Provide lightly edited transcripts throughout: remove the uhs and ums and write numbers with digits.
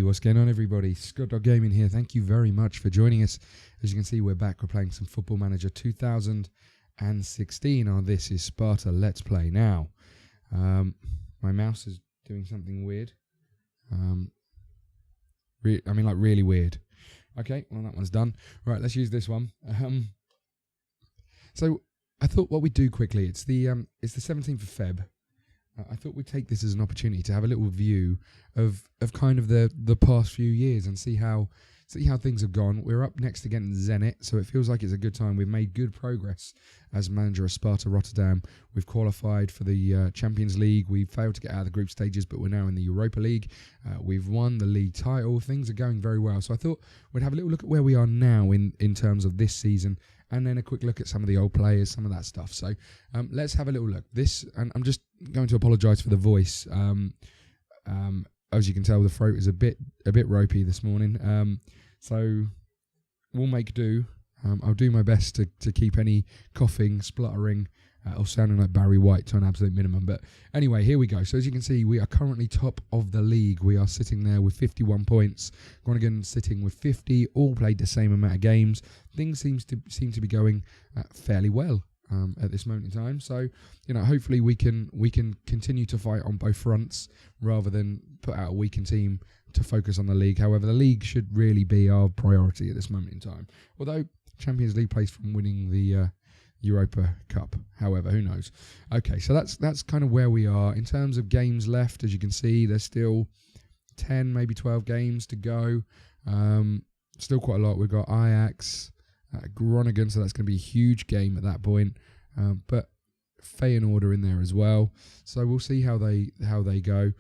what's going on, everybody? ScottDogGaming here. Thank you very much for joining us. As you can see, we're back. We're playing some Football Manager 2016 on This is Sparta Let's Play now. My mouse is doing something weird. Really weird. Okay, well, that one's done. Right, let's use this one. So I thought what we'd do quickly, it's the 17th of Feb. I thought we'd take this as an opportunity to have a little view of kind of the past few years and see how things have gone. We're up next against Zenit, so it feels like it's a good time. We've made good progress as manager of Sparta Rotterdam. We've qualified for the Champions League. We failed to get out of the group stages, but we're now in the Europa League. We've won the league title. Things are going very well. So I thought we'd have a little look at where we are now in terms of this season, and then a quick look at some of the old players, some of that stuff. So let's have a little look. And I'm just going to apologise for the voice. As you can tell, the throat is a bit ropey this morning. So we'll make do. I'll do my best to keep any coughing, spluttering, or sounding like Barry White to an absolute minimum. But anyway, here we go. So as you can see, we are currently top of the league. We are sitting there with 51 points. Groningen sitting with 50. All played the same amount of games. Things seem to be going fairly well at this moment in time. So hopefully we can continue to fight on both fronts rather than put out a weakened team to focus on the league. However, the league should really be our priority at this moment in time. Although Champions League place from winning the Europa Cup. However, who knows? Okay, so that's kind of where we are. In terms of games left, as you can see, there's still 10, maybe 12 games to go. Still quite a lot. We've got Ajax, Groningen, so that's going to be a huge game at that point. But Feyenoord are in there as well. So we'll see how they go.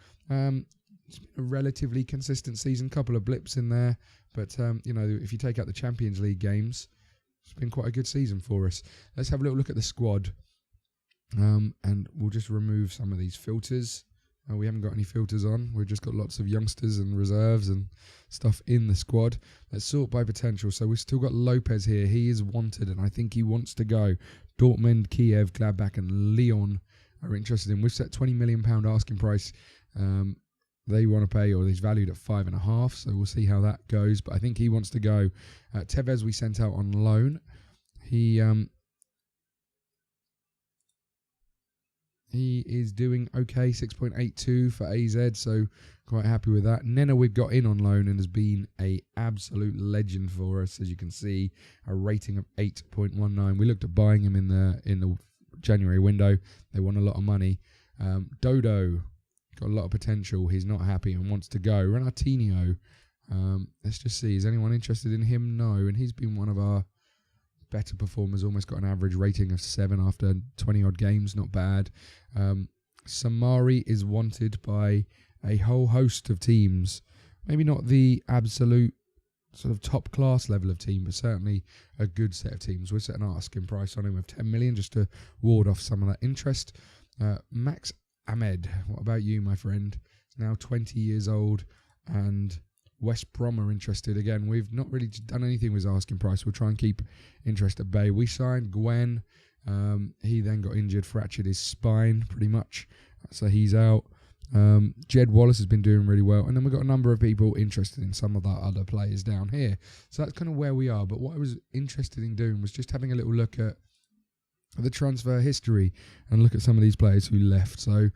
It's been a relatively consistent season, couple of blips in there. But, if you take out the Champions League games, it's been quite a good season for us. Let's have a little look at the squad. And we'll just remove some of these filters. We haven't got any filters on. We've just got lots of youngsters and reserves and stuff in the squad. Let's sort by potential. So we've still got Lopez here. He is wanted, and I think he wants to go. Dortmund, Kiev, Gladbach, and Lyon are interested in. We've set £20 million asking price. They want to pay, or he's valued at 5.5, so we'll see how that goes. But I think he wants to go. Tevez we sent out on loan. He is doing okay, 6.82 for AZ, so quite happy with that. Nena we've got in on loan and has been a absolute legend for us, as you can see, a rating of 8.19. We looked at buying him in the January window. They won a lot of money. Dodo got a lot of potential. He's not happy and wants to go. Renatinho, let's just see. Is anyone interested in him? No, and he's been one of our better performers. Almost got an average rating of 7 after 20-odd games. Not bad. Samari is wanted by a whole host of teams. Maybe not the absolute sort of top-class level of team, but certainly a good set of teams. We're setting an asking price on him of 10 million just to ward off some of that interest. Max Ahmed, what about you, my friend? He's now 20 years old, and West Brom are interested. Again, we've not really done anything with his asking price. We'll try and keep interest at bay. We signed Gwen. He then got injured, fractured his spine pretty much, so he's out. Jed Wallace has been doing really well, and then we've got a number of people interested in some of our other players down here. So that's kind of where we are. But what I was interested in doing was just having a little look at the transfer history and look at some of these players who left. So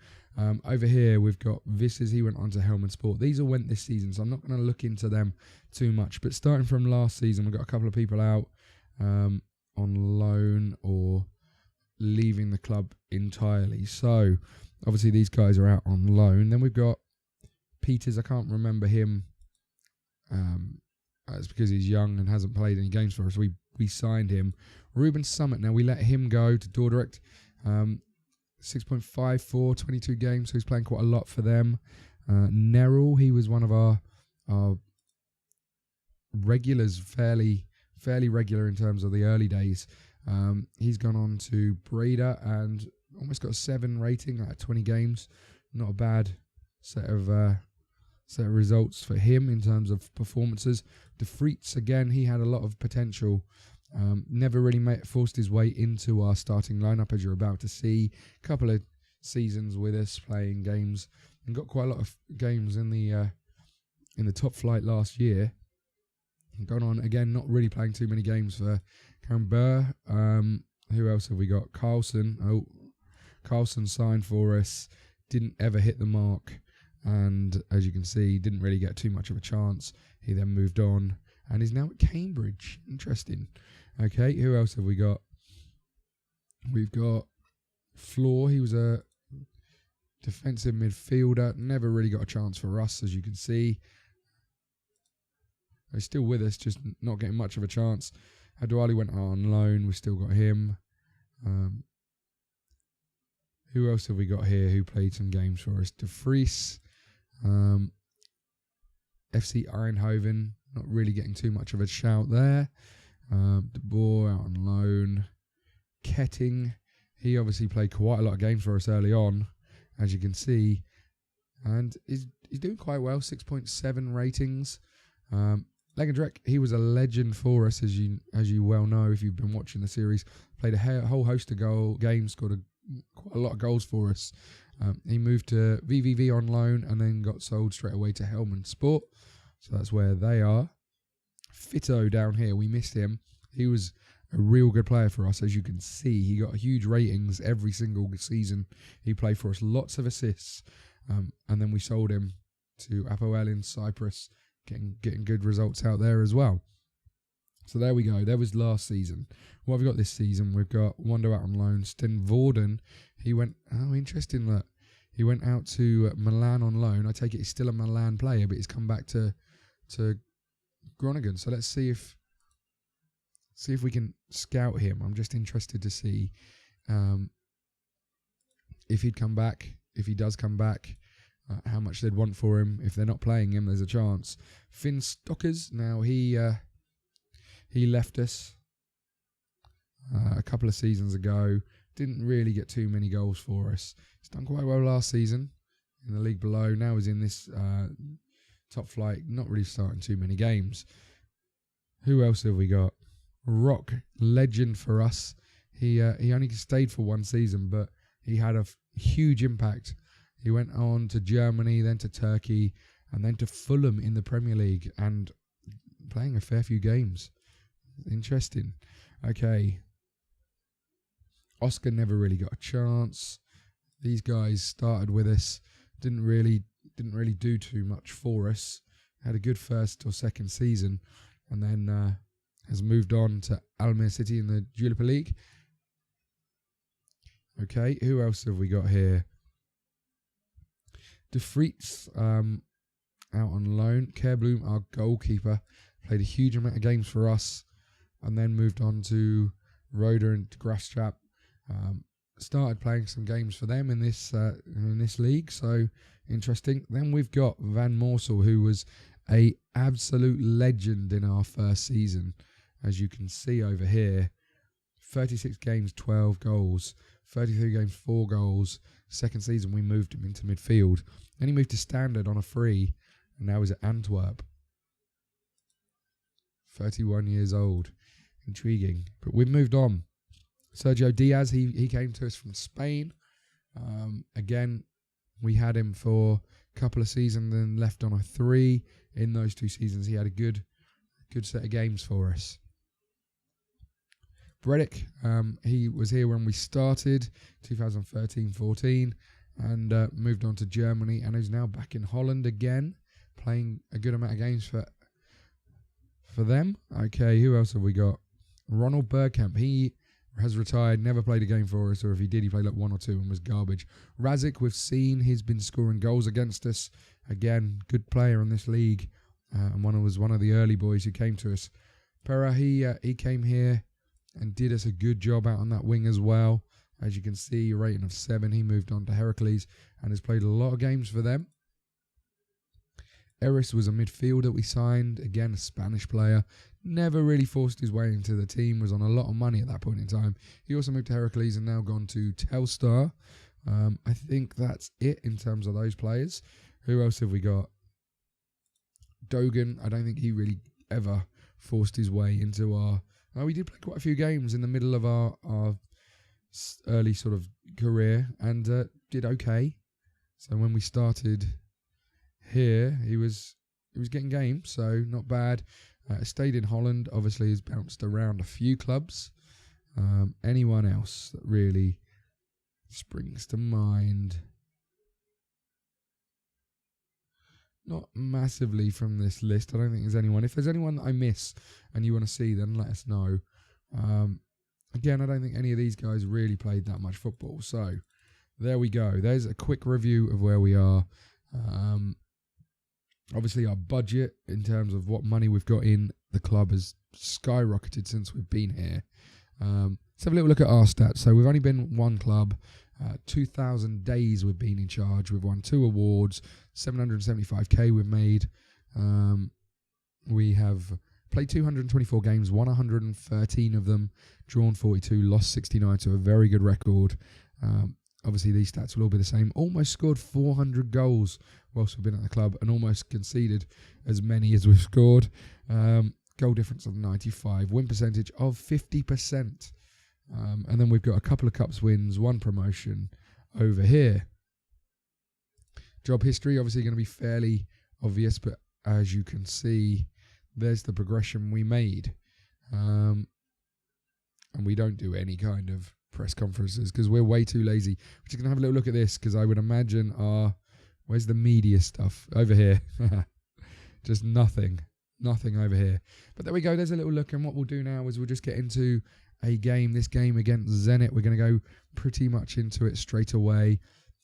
over here we've got Visses. He went on to Helmand Sport. These all went this season, so I'm not going to look into them too much. But starting from last season, we've got a couple of people out on loan or leaving the club entirely. So obviously these guys are out on loan. Then we've got Peters. I can't remember him. It's because he's young and hasn't played any games for us. We signed him. Ruben Summit, now we let him go to Dordrecht. 6.54, 22 games, so he's playing quite a lot for them. Nerul, he was one of our regulars, fairly regular in terms of the early days. He's gone on to Breda and almost got a 7 rating at 20 games. Not a bad set of results for him in terms of performances. De Vries, again, he had a lot of potential. Never really forced his way into our starting lineup, as you're about to see. A couple of seasons with us playing games, and got quite a lot of games in the in the top flight last year. Gone on again, not really playing too many games for Canberra. Who else have we got? Carlson. Oh, Carlson signed for us. Didn't ever hit the mark. And as you can see, didn't really get too much of a chance. He then moved on and is now at Cambridge. Interesting. Okay, who else have we got? We've got Floor. He was a defensive midfielder. Never really got a chance for us, as you can see. He's still with us, just not getting much of a chance. Adwali went out on loan. We've still got him. Who else have we got here who played some games for us? De Vries. FC Eindhoven. Not really getting too much of a shout there. De Boer out on loan. Ketting. He obviously played quite a lot of games for us early on, as you can see. And he's doing quite well. 6.7 ratings. Legendrek, he was a legend for us, as you well know if you've been watching the series. Played a whole host of games, scored quite a lot of goals for us. He moved to VVV on loan and then got sold straight away to Helmand Sport. So that's where they are. Fito down here, we missed him. He was a real good player for us, as you can see. He got huge ratings every single season he played for us. Lots of assists. And then we sold him to Apoel in Cyprus. Getting good results out there as well. So there we go. That was last season. What have we got this season? We've got Wando out on loan. Sten Vorden. He went, interesting that he went out to Milan on loan. I take it he's still a Milan player, but he's come back to Groningen. So let's see if we can scout him. I'm just interested to see if he'd come back, if he does come back. How much they'd want for him. If they're not playing him, there's a chance. Finn Stockers, now he left us a couple of seasons ago. Didn't really get too many goals for us. He's done quite well last season in the league below. Now he's in this top flight, not really starting too many games. Who else have we got? Rock, legend for us. He only stayed for one season, but he had a huge impact. He went on to Germany, then to Turkey, and then to Fulham in the Premier League, and playing a fair few games. Interesting. Okay. Oscar never really got a chance. These guys started with us, didn't really do too much for us. Had a good first or second season, and then has moved on to Almere City in the Jupiler League. Okay, who else have we got here? De Vries out on loan. Kerbloom, our goalkeeper, played a huge amount of games for us and then moved on to Roda and Grasstrap. Started playing some games for them in this league, so interesting. Then we've got Van Moorsel, who was a absolute legend in our first season, as you can see over here. 36 games, 12 goals. 33 games, 4 goals. Second season, we moved him into midfield. Then he moved to Standard on a free, and now he's at Antwerp. 31 years old. Intriguing. But we've moved on. Sergio Diaz, he came to us from Spain. Again, we had him for a couple of seasons, then left on a 3. In those 2 seasons, he had a good set of games for us. Bredick, he was here when we started, 2013-14, and moved on to Germany, and is now back in Holland again, playing a good amount of games for them. Okay, who else have we got? Ronald Bergkamp, he has retired, never played a game for us, or if he did, he played like 1 or 2 and was garbage. Razik, we've seen he's been scoring goals against us. Again, good player in this league, and was one of the early boys who came to us. Pera, he came here and did us a good job out on that wing as well. As you can see, a rating of 7. He moved on to Heracles and has played a lot of games for them. Eris was a midfielder we signed. Again, a Spanish player. Never really forced his way into the team. Was on a lot of money at that point in time. He also moved to Heracles and now gone to Telstar. I think that's it in terms of those players. Who else have we got? Dogan. I don't think he really ever forced his way into our... we did play quite a few games in the middle of our early sort of career and did okay. So when we started here, he was getting game, so not bad. Stayed in Holland. Obviously, has bounced around a few clubs. Anyone else that really springs to mind? Not massively from this list. I don't think there's anyone. If there's anyone that I miss and you want to see, then let us know. Again, I don't think any of these guys really played that much football. So there we go. There's a quick review of where we are. Obviously, our budget in terms of what money we've got in the club has skyrocketed since we've been here. Let's have a little look at our stats. So we've only been one club. 2,000 days we've been in charge. We've won 2 awards. 775k we've made. We have played 224 games, won 113 of them, drawn 42, lost 69, so a very good record. Obviously, these stats will all be the same. Almost scored 400 goals whilst we've been at the club and almost conceded as many as we've scored. Goal difference of 95, win percentage of 50%. And then we've got a couple of cups wins, 1 promotion over here. Job history, obviously going to be fairly obvious, but as you can see, there's the progression we made. And we don't do any kind of press conferences because we're way too lazy. We're just going to have a little look at this because I would imagine where's the media stuff? Over here. Just nothing over here. But there we go, there's a little look, and what we'll do now is we'll just get into a game. This game against Zenit, we're going to go pretty much into it straight away.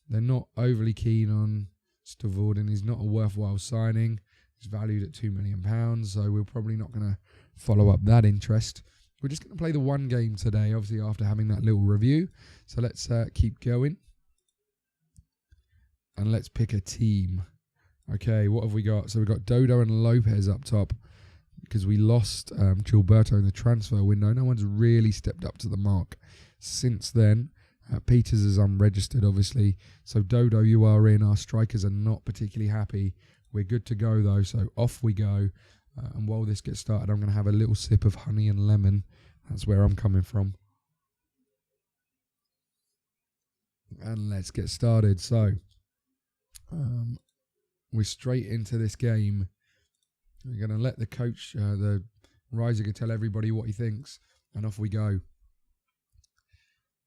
They're not overly keen on Stavorden. He's not a worthwhile signing. He's valued at £2 million, so we're probably not going to follow up that interest. We're just going to play the one game today, obviously after having that little review. So let's keep going. And let's pick a team. Okay, what have we got? So we've got Dodo and Lopez up top because we lost Gilberto in the transfer window. No one's really stepped up to the mark since then. Peters is unregistered, obviously. So Dodo, you are in. Our strikers are not particularly happy. We're good to go, though, so off we go. And while this gets started, I'm going to have a little sip of honey and lemon. That's where I'm coming from. And let's get started. So, we're straight into this game. We're going to let the coach, the Reisiger, tell everybody what he thinks. And off we go.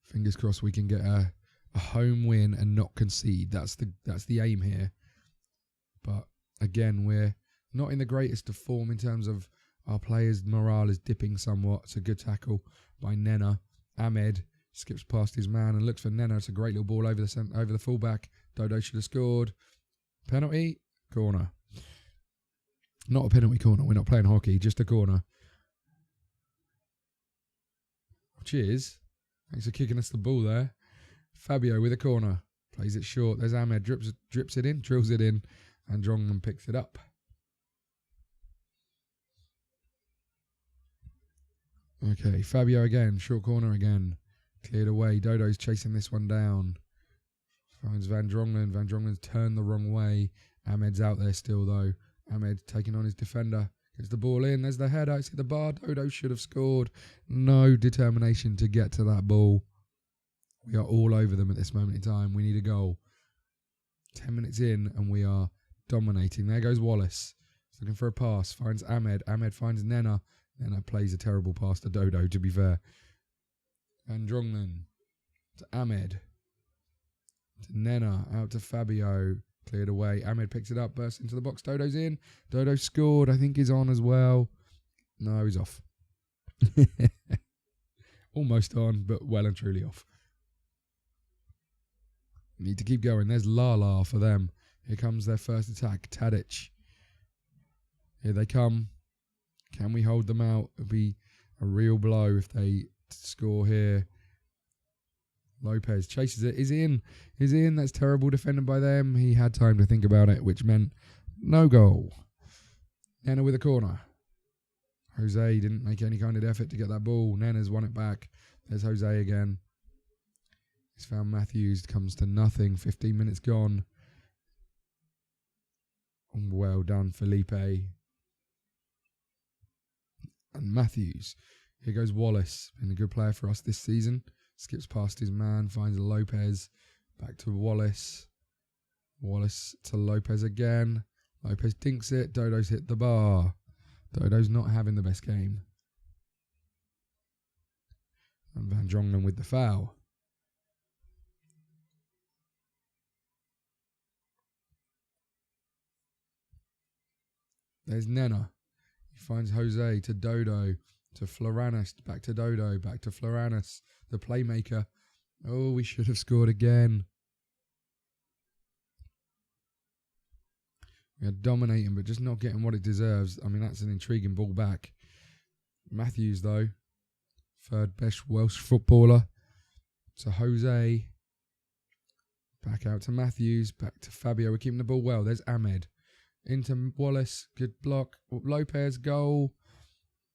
Fingers crossed we can get a home win and not concede. That's the aim here. But again, we're not in the greatest of form in terms of our players' morale is dipping somewhat. It's a good tackle by Nena. Ahmed skips past his man and looks for Nena. It's a great little ball over the fullback. Dodo should have scored. Penalty, corner. Not a penalty corner. We're not playing hockey, just a corner. Cheers. Thanks for kicking us the ball there. Fabio with a corner. Plays it short. There's Ahmed. Drips it in. Drills it in. And Jongman picks it up. Okay, Fabio again. Short corner again. Cleared away. Dodo's chasing this one down. Finds Van Dronglen. Van Dronglen's turned the wrong way. Ahmed's out there still, though. Ahmed taking on his defender. Gets the ball in. There's the header. It's hit the bar. Dodo should have scored. No determination to get to that ball. We are all over them at this moment in time. We need a goal. 10 minutes in, and we are dominating. There goes Wallace. He's looking for a pass. Finds Ahmed. Ahmed finds Nena. Nena plays a terrible pass to Dodo, to be fair. Van Dronglen to Ahmed. To Nena. Out to Fabio. Cleared away. Ahmed picks it up. Bursts into the box. Dodo's in. Dodo scored. I think he's on as well. No, he's off. Almost on, but well and truly off. Need to keep going. There's Lala for them. Here comes their first attack. Tadic. Here they come. Can we hold them out? It'll be a real blow if they score here. Lopez chases it. Is in. Is in. That's terrible defending by them. He had time to think about it, which meant no goal. Nena with a corner. Jose didn't make any kind of effort to get that ball. Nena's won it back. There's Jose again. He's found Matthews. Comes to nothing. 15 minutes gone. Well done, Felipe. And Matthews. Here goes Wallace. Been a good player for us this season. Skips past his man. Finds Lopez. Back to Wallace. Wallace to Lopez again. Lopez dinks it. Dodo's hit the bar. Dodo's not having the best game. And Van Drongelen with the foul. There's Nena. He finds Jose to Dodo, to Floranis, back to Dodo, back to Floranis, the playmaker. Oh, we should have scored again. We are dominating, but just not getting what it deserves. I mean, that's an intriguing ball back. Matthews, though, third best Welsh footballer, to Jose. Back out to Matthews, back to Fabio. We're keeping the ball well. There's Ahmed. Into Wallace, good block. Lopez, goal.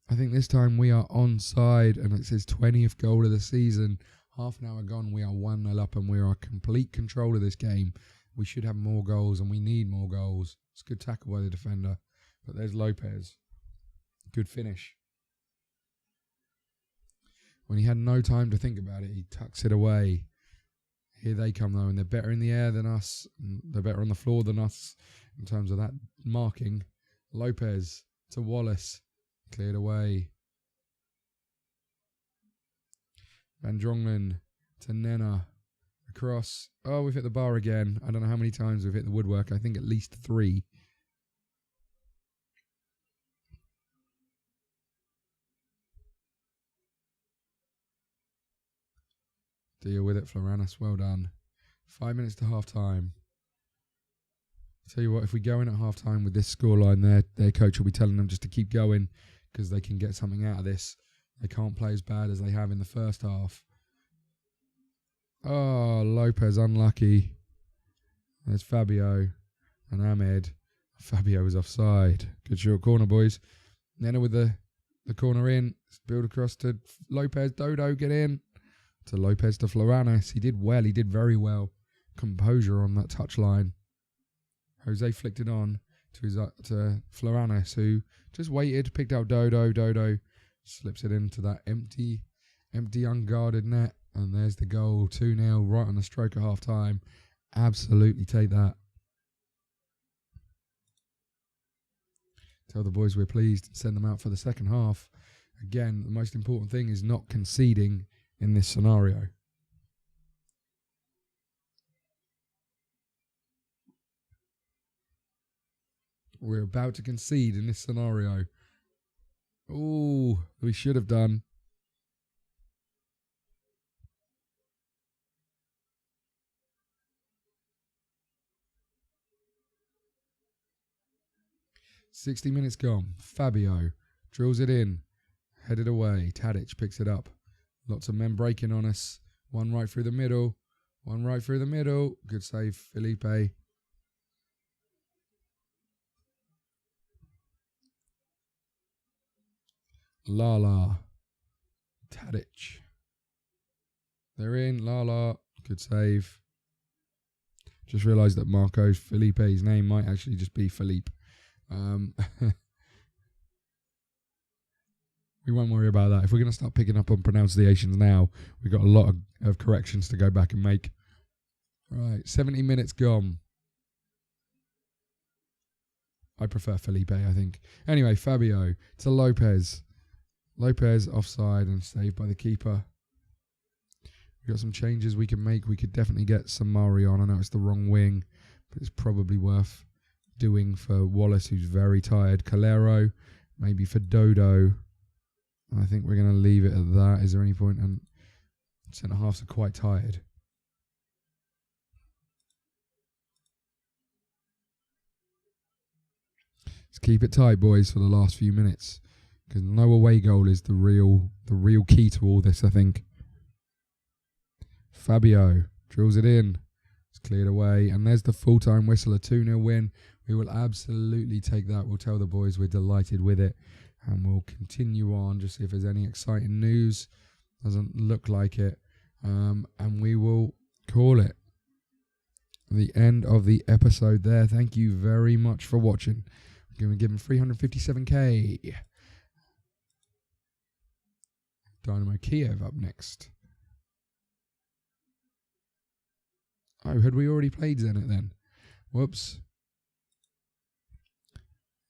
I think this time we are onside, and it's his 20th goal of the season. Half an hour gone, we are 1-0 up, and we are in complete control of this game. We should have more goals, and we need more goals. It's a good tackle by the defender. But there's Lopez. Good finish. When he had no time to think about it, he tucks it away. Here they come, though, and they're better in the air than us. They're better on the floor than us in terms of that marking. Lopez to Wallace. Cleared away. Van Drongelen to Nena. Across. Oh, we've hit the bar again. I don't know how many times we've hit the woodwork. I think at least 3. Deal with it, Floranis. Well done. 5 minutes to half time. Tell you what, if we go in at half time with this scoreline, their coach will be telling them just to keep going because they can get something out of this. They can't play as bad as they have in the first half. Oh, Lopez unlucky. There's Fabio and Ahmed. Fabio was offside. Good short corner, boys. Nena with the corner in. Build across to Lopez. Dodo, get in. To Lopez to Floranis. He did well. He did very well. Composure on that touchline. Jose flicked it on to Floranis, who just waited, picked out Dodo. Dodo slips it into that empty, unguarded net. And there's the goal. 2-0 right on the stroke of half time. Absolutely take that. Tell the boys we're pleased and send them out for the second half. Again, the most important thing is not conceding in this scenario. We're about to concede in this scenario. Oh, we should have done. "60 minutes gone. Fabio drills it in. Headed away. Tadic picks it up. Lots of men breaking on us. One right through the middle. One right through the middle. Good save, Felipe. Lala. Tadic. They're in. Lala. Good save. Just realised that Marco's Felipe's name might actually just be Philippe. We won't worry about that. If we're going to start picking up on pronunciations now, we've got a lot of corrections to go back and make. Right, 70 minutes gone. I prefer Felipe, I think. Anyway, Fabio to Lopez. Lopez offside and saved by the keeper. We've got some changes we can make. We could definitely get Samari on. I know it's the wrong wing, but it's probably worth doing for Wallace, who's very tired. Calero, maybe for Dodo. And I think we're going to leave it at that. Is there any point? And centre-halves are quite tired. Let's keep it tight, boys, for the last few minutes. Because no away goal is the real key to all this, I think. Fabio drills it in. It's cleared away. And there's the full-time whistle, a 2-0 win. We will absolutely take that. We'll tell the boys we're delighted with it. And we'll continue on, just see if there's any exciting news. Doesn't look like it. And we will call it the end of the episode there. Thank you very much for watching. I'm going to give him 357k. Dynamo Kiev up next. Oh, had we already played Zenit then? Whoops.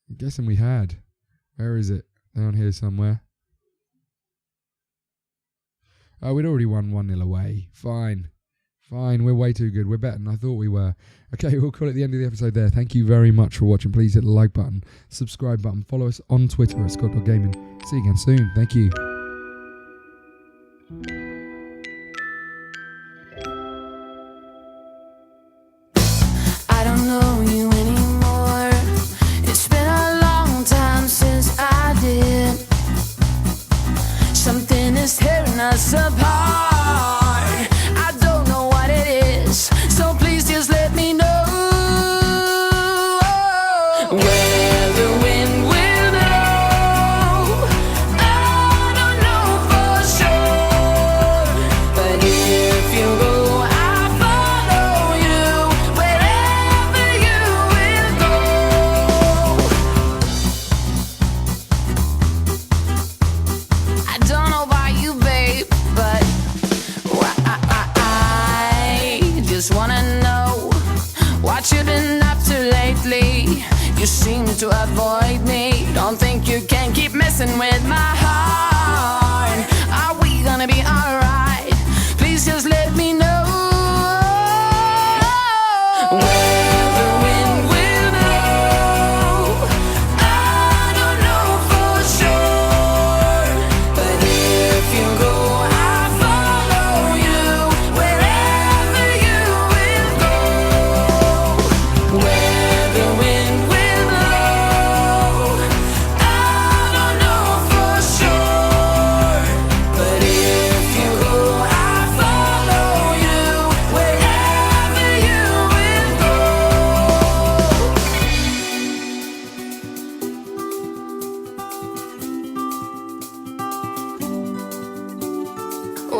I'm guessing we had. Where is it? Down here somewhere. Oh, we'd already won 1-0 away. Fine. We're way too good. We're better than I thought we were. Okay, we'll call it the end of the episode there. Thank you very much for watching. Please hit the like button, subscribe button, follow us on Twitter at ScottDogGaming. See you again soon. Thank you. I don't know you anymore. It's been a long time since I did. Something is tearing us apart. I don't know what it is, so please just let me know where the wind will blow. I don't know for sure, but if you go, I'll follow you wherever you will go. I don't know about you, babe, but I just wanna know what you've been up to lately. You seem to avoid me. Don't think you can keep messing with my heart. Are we gonna be alright? Please just let me know where the wind will blow. I don't know for sure, but if you go, I'll follow you wherever you will go. Where the wind will blow. I don't know for sure, but if you go, I'll follow you wherever you will go.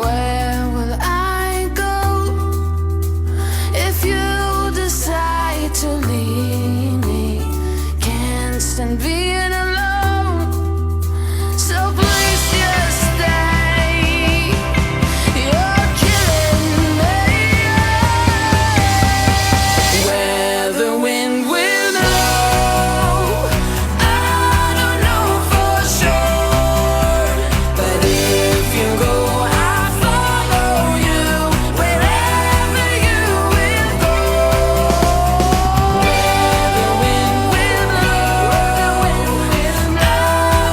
Where will I go if you decide to leave me? Can't stand being alone, so please just stay. You're killing me. Where the wind will blow. I don't know for sure, but if you go, I'll follow you wherever you will go. Where the wind will blow. I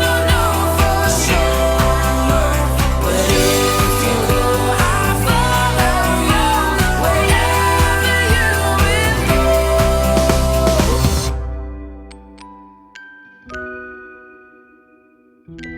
don't know for sure, but if you go, I'll follow you wherever you will go.